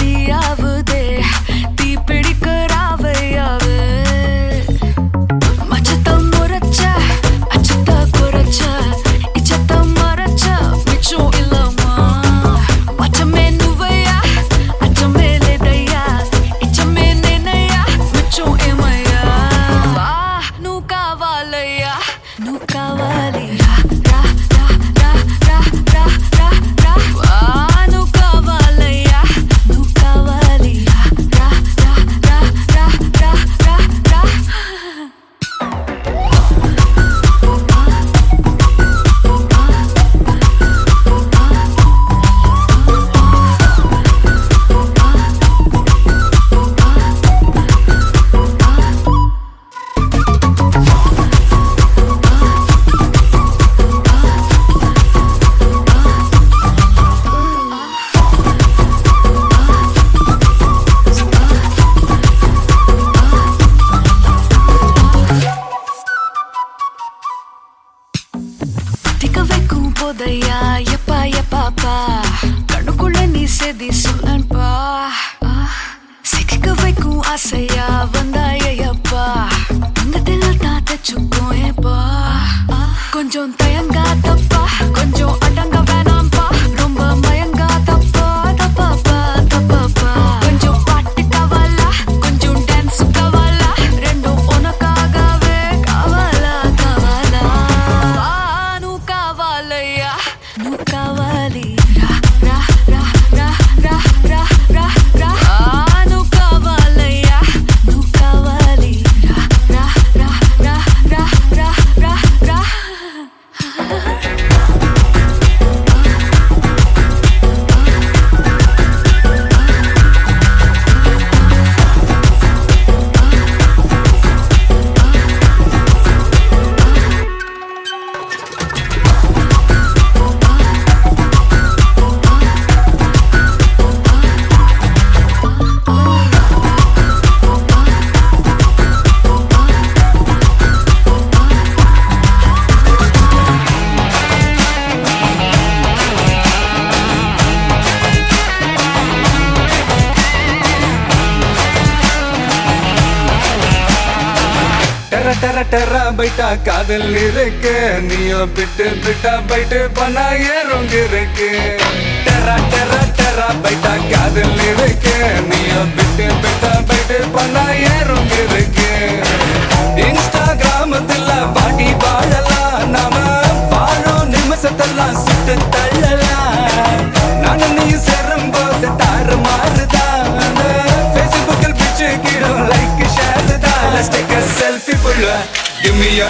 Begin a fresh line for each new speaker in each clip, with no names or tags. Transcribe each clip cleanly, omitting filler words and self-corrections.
தீயாவுதே தீ பிடிக்கிறாவையாவே மச்சத்தம் முறைச்ச அச்சத்த குறைச்ச இச்சத்தம் மறைச்ச மிச்சம் இல்லாமா மச்சமே நுவையா அச்சமே லேதையா இச்சமே நேனையா மிச்சம் ஏமையா வா நூ காவாலையா நூ காவாலியா போதையா எப்பா எப்பாப்பா கண்ணுக்குள்ள நீ செதி சொல்லன்பா சிக்க வைக்கும் ஆசையா வந்தாயப்பா தங்கத்தில் தான் தச்சுக்கும் ஏப்பா கொஞ்சம் தயங்காதப்பா கொஞ்சம் அடங்க வேணாம்பா ரொம்ப மயங்காதப்பா தப்பாப்பா தப்பாப்பா கொஞ்சம் பாட்டு கவலா கொஞ்சம் டான்ஸ் கவலா ரெண்டும் உனக்காகவே கவலா கவலா நூ காவாலையா நூ காவாலி ரா ரா ரா ரா ரா ரா ரா ரா நூ காவாலையா நூ காவாலி ரா ரா ரா ரா ரா ரா ரா ரா
டெர டெரா பைட்டா காதல் இருக்கு நீயோ பிட்டு பிட்டா பைட்டு பண்ணா ஏறுங்க இருக்கு டெரா டெரா டெரா பைட்டா காதல் இருக்கு நீயோ பிட்டு பிட்டா பைட்டு பண்ணா ஏறுங்க இருக்கு இன்ஸ்டாகிராமத்துல வாடி வாழலாம் நாம வாழும் நிமிஷத்தெல்லாம் சுட்டு தள்ளலாம் நானும் நீ சேரும் போது தாறு மாறுதான் ஃபேஸ்புக்கில் பிச்சு கீழும் லைக் ஷேர் தான் Let's take a selfie pulla, give me a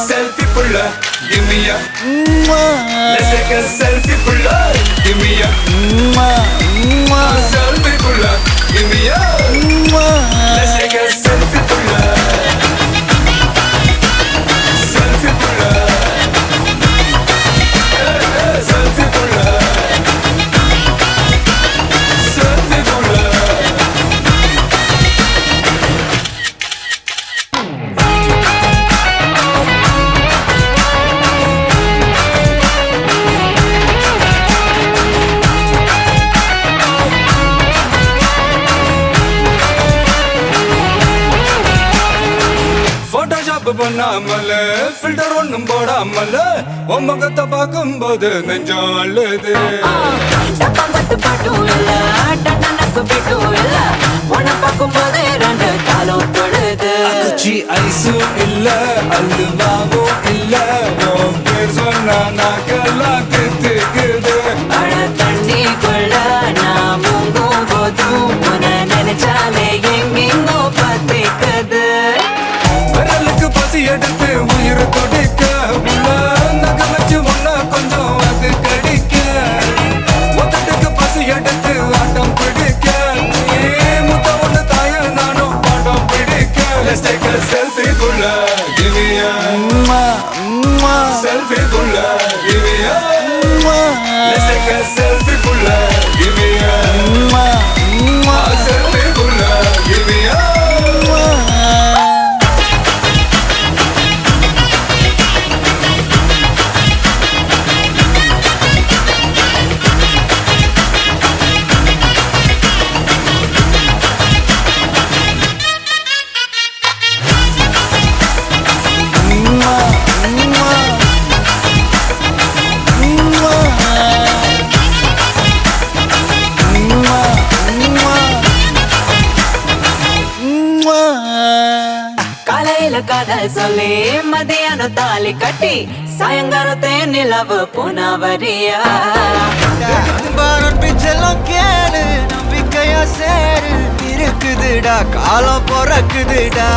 selfie pulla, give me a Let's take a selfie pulla, give me a selfie pulla, give me a Let's take a selfie pulla, selfie pulla, selfie pulla, selfie pulla. பண்ணாமல filter ஒண்ணும் போடாமல உன் முகத்தை பார்க்கும் போது நெஞ்சம் அழுது
பாட்டும் இல்ல டனக்கு பிட்டும் இல்ல உன்னை பார்க்கும் போது ரெண்டு காலம் தொழுது
குச்சி ஐஸும் இல்ல அல்வாவும் இல்ல உன் பேர் சொன்னா நாக்கெல்லாம் கித்துக்குது
அழ தண்ணிக்குள்ள நான் முங்கும் போதும் உன்னை நினைச்சாலே எங்கெங்கோ பத்திக்குது
விரலுக்கு பசி எடுத்து உயிர் கொடிக்க நக வச்சு ஒன்னா கொஞ்சம் அது கடிக்க மொத்தத்துக்கு பசி எடுத்து ஆட்டம் பிடிக்க முத்த ஒண்ணு தாய நானும் பாடம் பிடிக்க Let's take a selfie புள்ள give me a selfie புள்ள give me a Let's take a selfie புள்ள give me a selfie புள்ள give me a
காதல் சொல்லி மதியானம் தாலி கட்டி சாயங்காலத்தே நிலவு புனவரியா
பிச்செல்லாம் கேளு நம்பிக்கையா சேரு இருக்குதுடா காலம் பிறக்குதுடா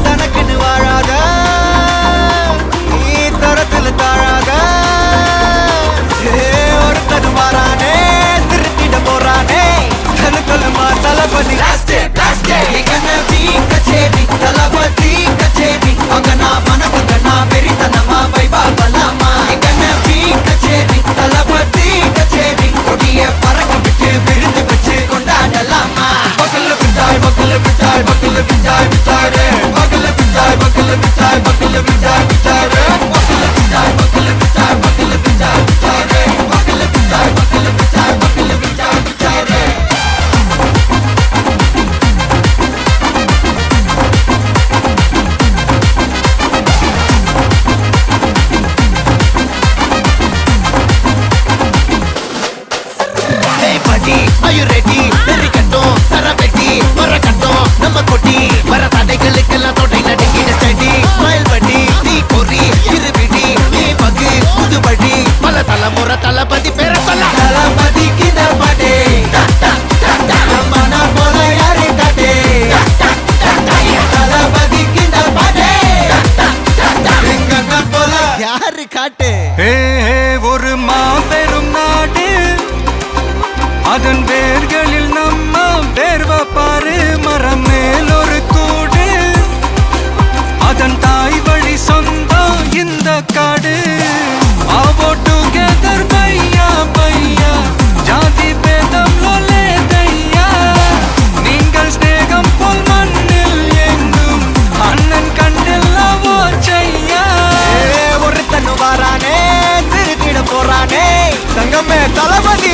தனக்குன்னு வாழாத நீ தரத்துல தாழாத ஒருத்தனு மாறானே திருத்திட போறானே தலுக்கலுமா தளபதி கச்சேரி தளபதி கச்சேரி அங்கனா மனக்குங்கனா வெறித்தனமா வைபா பலாமா கச்சேரி தளபதி கச்சேரி கொடிய பறக்க விட்டு விருந்து வச்சு கொண்டாடலாமா பக்கல்ல பிட்டாய் பக்கல்ல பிட்டாய் பக்கல்ல பிட்டாய் பிட்டாரே பக்கல்ல பிட்டாய் பக்கல்ல பிட்டாய் பக்கல்ல பிட்டாய் பிட்டாரே பக்கல்ல பிட்டாய் பக்கல்ல பிட்டாய் பக்கல்ல பிட்டாய் பிட்டாரே பக்கல்ல பிட்டாய் பக்கல்ல பிட்டாய் பக்கல்ல பிட்டாய் பிட்டாரே Are you ready? Very கட்டும் சரவெட்டி வர கட்டும் நம்ம கொட்டி வர தடைகளுக்கெல்லாம் தொடை நடுங்கிட ஸ்டடி ஸ்மைல் பண்ணி நீ பொறி இருபிடி நீ பகு புதுபடி பல தலைமுறை தளபதி பேர சொல்ல தளபதிக்கு தப்படே மன போல யாரே காட்டே தளபதிக்கு தப்படே எங்க போல யாரு காட்டு
ஒரு மாபெரும் நாடு அதன் வேர்களில் நம்ம வேர்வ பாரு மரம் மேல் ஒரு கூடு அதன் தாய் வழி சொந்தம் இந்த காடு ஆவோ டுகெதர் பையா பையா ஜாதி பேதம் லோலே தையா நீங்கள் ஸ்நேகம் போல் மண்ணில் எங்கும் அண்ணன் கண்டில்லவோ செய்யா
ஒருத்தனு வாரானே திருத்திட போறானே தங்கமே தளபதி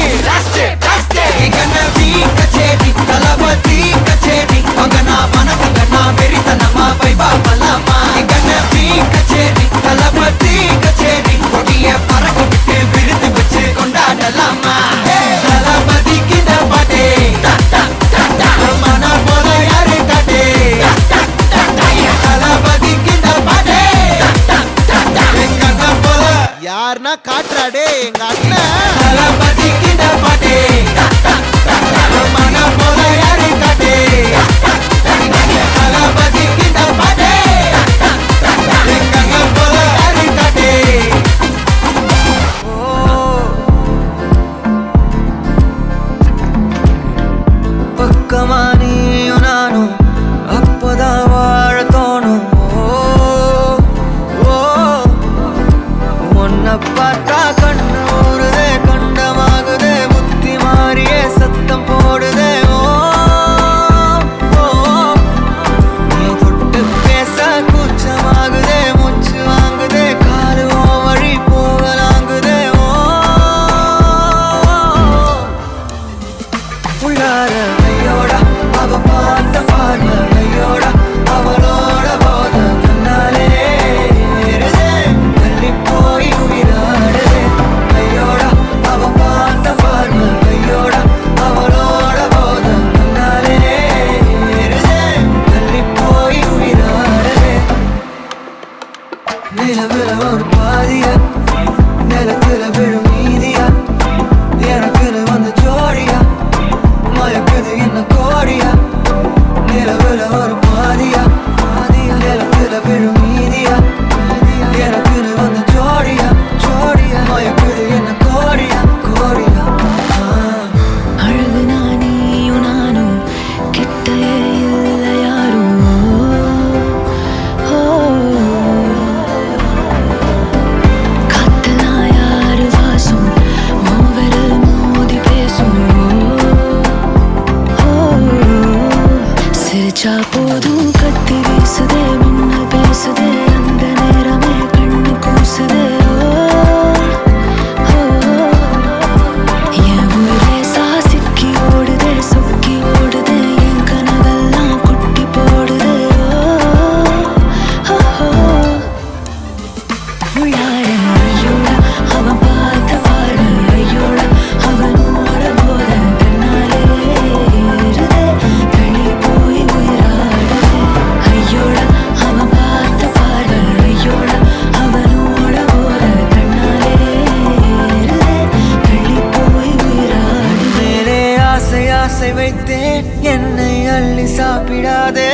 ஆசை வைத்தேன் என்னை அள்ளி சாப்பிடாதே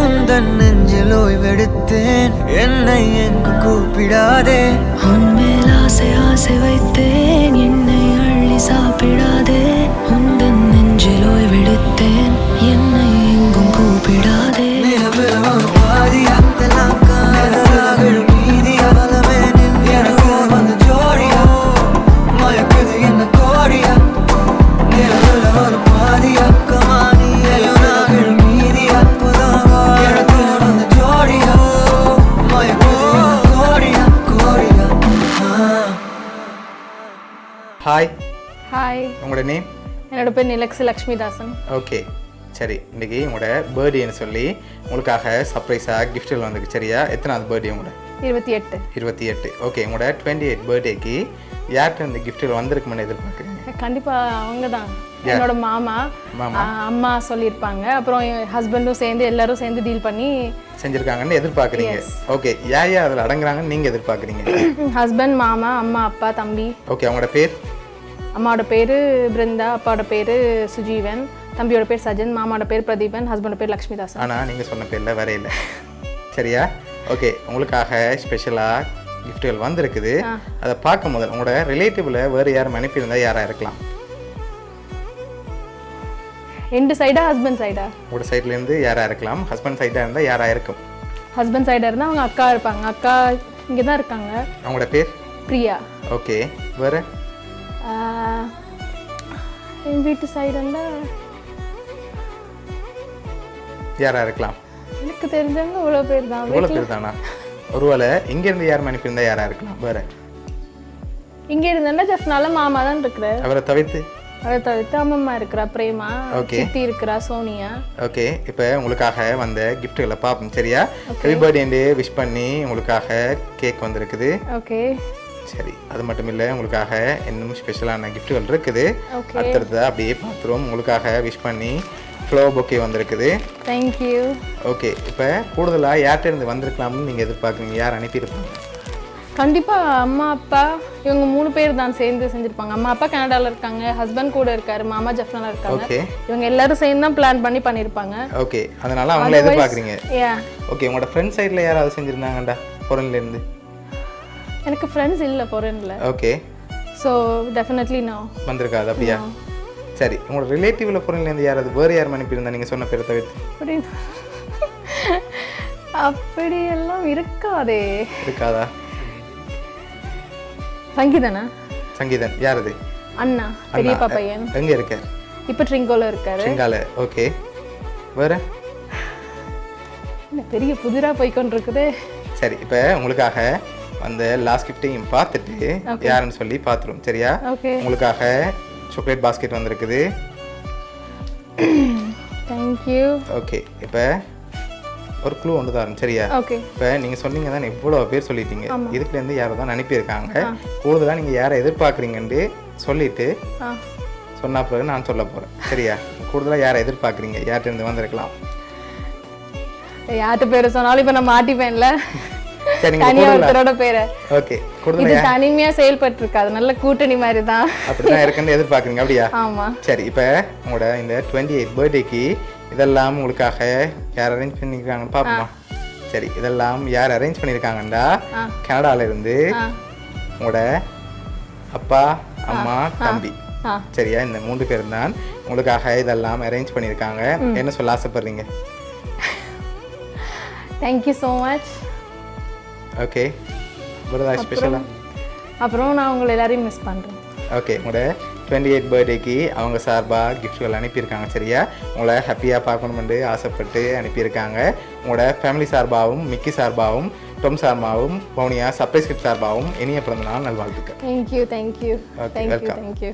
உந்தன் நெஞ்சில் ஓய்வெடுத்தேன் என்னை எங்கு கூப்பிடாதே
உன்மேல் ஆசை ஆசை வைத்தேன் என்னை அள்ளி சாப்பிடாதே உந்தன் நெஞ்சில் ஓய்வெடுத்தேன் என்னை எங்கும் கூப்பிடாதே
நிலவில் ஒரு பாதியா தெல்லாங்காலும் மீதியா பலமே நின்று எனக்கு வந்து ஜோடியா மயக்குது என்ன கோடியா நிலவில் ஒரு பாதியா கமானியலும் நாகளும் மீதியா புதாவா எனக்கு வந்து ஜோடியா மயக்குது என்ன கோடியா கோடியா
ஹாய்,
ஹாய்,
உங்களோட நேம்?
என்னோட பேர் நிலக்ஸி லக்ஷ்மிதாசன்.
ஓகே, சரி. இன்றைக்கி உங்களோட பர்த்டேன்னு சொல்லி உங்களுக்காக சர்ப்ரைஸாக கிஃப்ட்கள் வந்திருக்கு. சரியா? எத்தனாவது பர்த்டே உங்களோட?
28.
28. ஓகே, உங்களோட 28 பர்த்டேக்கு யார்கிட்ட இந்த கிஃப்ட்கள் வந்திருக்குமென்னு எதிர்பார்க்குறீங்க?
கண்டிப்பாக அவங்க தான் என்னோட மாமா. அம்மா சொல்லியிருப்பாங்க. அப்புறம் என் ஹஸ்பண்டும் சேர்ந்து எல்லாரும் சேர்ந்து டீல் பண்ணி
செஞ்சுருக்காங்கன்னு எதிர்பார்க்குறீங்க. ஓகே, யார் யார் அதில் அடங்குறாங்கன்னு நீங்கள் எதிர்பார்க்குறீங்க?
ஹஸ்பண்ட், மாமா, அம்மா, அப்பா, தம்பி.
ஓகே, அவங்களோட பேர்?
அம்மாவோட பேர் பிருந்தா, அப்பாவோட பேர் சுஜீவன், தம்பியோட பேர் சஜன், மாமாவோட பேர் பிரதீபன், ஹஸ்பண்டோட பேர் லக்ஷ்மிதாசன்.
ஆனால் நீங்கள் சொன்ன பேரில் வரையில. சரியா? ஓகே, உங்களுக்காக ஸ்பெஷலாக கிஃப்ட்டுகள் வந்திருக்குது. அதை பார்க்கும் போது உங்களோட ரிலேட்டிவில் வேறு யாரும் அனுப்பியிருந்தால் யாராக இருக்கலாம்?
ரெண்டு சைடா, ஹஸ்பண்ட் சைடா?
உங்களோட சைட்லேருந்து யாராக இருக்கலாம். ஹஸ்பண்ட் சைடாக இருந்தால் யாராக இருக்கும்?
ஹஸ்பண்ட் சைடாக இருந்தால் அவங்க அக்கா இருப்பாங்க. அக்கா இங்கே தான் இருக்காங்க.
அவங்களோட பேர்?
பிரியா.
ஓகே, வேறு?
என் வீட்டு சைடு இருந்தால்
யாராக இருக்கலாம்?
எனக்கு தெரிஞ்சவங்க இவ்வளோ பேர் தான்.
இவ்வளோ பேர் தானா? ஒருவேளை இங்கேருந்து யாரும் அனுப்பியிருந்தா யாராக இருக்கலாம்? வேறு?
இங்கே இருந்தா ஜஸ்ட்னால மாமா தான் இருக்கிறார்.
அவரை தவிர்த்து?
அவரை தவிர்த்து அம்மம்மா இருக்கிறா, பிரேமா, சித்தி இருக்கிறா, சோனியா.
ஓகே, இப்போ உங்களுக்காக வந்த கிஃப்ட்டுகளை பார்ப்போம். சரியா? ஹாப்பி பர்த்டே விஷ் பண்ணி உங்களுக்காக கேக் வந்திருக்குது.
ஓகே,
சரி. அது மட்டும் இல்லை, உங்களுக்காக இன்னும் ஸ்பெஷலான கிஃப்ட்டுகள் இருக்குது. அடுத்தடுத்து அப்படியே பார்த்துருவோம். உங்களுக்காக விஷ் பண்ணி ஃப்ளவர் பொக்கே வந்திருக்குது.
தேங்க்யூ.
ஓகே, இப்போ கூடுதலாக யார்கிட்ட இருந்து வந்திருக்கலாம்னு நீங்கள் எதிர்பார்க்குறீங்க? யார் அனுப்பியிருப்பாங்க?
கண்டிப்பாக அம்மா, அப்பா, இவங்க 3 பேர் தான் சேர்ந்து செஞ்சுருப்பாங்க. அம்மா அப்பா கனடாவில் இருக்காங்க, ஹஸ்பண்ட் கூட இருக்காரு, மாமா ஜஃப்னால இருக்காங்க.
ஓகே,
இவங்க எல்லாரும் சேர்ந்து தான் பிளான் பண்ணி பண்ணியிருப்பாங்க.
ஓகே, அதனால அவங்கள எதிர்பார்க்குறீங்க. ஓகே, உங்களோட ஃப்ரெண்ட் சைடில் யாராவது செஞ்சுருந்தாங்கண்டா ஃபாரின்லேருந்து?
எனக்கு ஃப்ரெண்ட்ஸ் இல்லை ஃபாரினில்.
ஓகே,
ஸோ டெஃபினெட்லி நோ
வந்திருக்காது. அப்படியா? சரி. உங்களோட ரிலேட்டிவில் ஃபாரின்லேருந்து யாராவது வேறு யாரும் அனுப்பியிருந்தா நீங்கள் சொன்ன பேரை தவிர்த்து?
அப்படியெல்லாம் இருக்காதே.
இருக்காதா?
சங்கீதனா?
சங்கீதன் யார் அது?
அண்ணா, பெரியப்பா பையன்.
எங்கே இருக்கார்?
இப்போ ட்ரிங்கோல இருக்காரு.
ட்ரிங்கால. ஓகே, வேறு?
பெரிய புதிராக போய்கொண்டிருக்குது.
சரி, இப்போ உங்களுக்காக அந்த லாஸ்ட் கிஃப்ட்டையும் பார்த்துட்டு யாருன்னு சொல்லி பார்த்துருவோம். சரியா?
ஓகே,
உங்களுக்காக சாக்லேட் பாஸ்கெட் வந்திருக்குது.
தேங்க்யூ.
ஓகே, இப்போ ஒரு க்ளூ ஒன்று தான். சரியா?
ஓகே,
இப்போ நீங்கள் சொன்னீங்க தான் இவ்வளோ பேர் சொல்லிட்டீங்க. இதுக்குலேருந்து யாரை தான் அனுப்பியிருக்காங்க. கூடுதலாக நீங்கள் யாரை எதிர்பார்க்குறீங்கன்னு சொல்லிட்டு சொன்ன பிறகு நான் சொல்ல போகிறேன். சரியா? கூடுதலாக யாரை எதிர்பார்க்குறீங்க? யார்கிட்ட வந்திருக்கலாம்?
யார்கிட்ட பேர் சொன்னாலும் இப்போ நான் மாட்டிப்பேன்ல.
தனியா
ஒருத்தரோட பேரை.
ஓகே,
இது தனிமையா செயல்பட்டு இருக்காது, நல்ல கூட்டணி மாதிரி தான்.
அப்படிதான் இருக்குன்னு எதிர்பார்க்குறீங்க. அப்படியா?
ஆமா.
சரி, இப்போ உங்களோட இந்த 28 பர்த்டேக்கு இதெல்லாம் உங்களுக்காக யார் அரேஞ்ச் பண்ணியிருக்காங்கன்னு பார்ப்போமா? சரி, இதெல்லாம் யார் அரேஞ்ச் பண்ணியிருக்காங்கண்டா கனடால இருந்து உங்களோட அப்பா, அம்மா, தம்பி. சரியா? இந்த 3 பேர் தான் உங்களுக்காக இதெல்லாம் அரேஞ்ச் பண்ணியிருக்காங்க. என்ன சொல்ல ஆசைப்படுறீங்க?
Thank you so much.
ஓகே, வேறு ஸ்பெஷலாக?
அப்புறம் நான் உங்களை எல்லாரையும் மிஸ் பண்ணுறேன்.
ஓகே, உங்களோட 28 பர்த்டேக்கு அவங்க சார்பாக கிஃப்ட்கள் அனுப்பியிருக்காங்க. சரியா? உங்களை ஹாப்பியாக பார்க்கணுமென்று ஆசைப்பட்டு அனுப்பியிருக்காங்க. உங்களோட ஃபேமிலி சார்பாகவும், மிக்கி சார்பாகவும், டொம் சார்பாகவும், பவுனியா சர்ப்ரைஸ் கிஃப்ட் சார்பாகவும் இனிய பிறந்த நாள் நல்வாழ்த்துக்கள்.
தேங்க்யூ.
Okay, welcome.
தேங்க்யூ.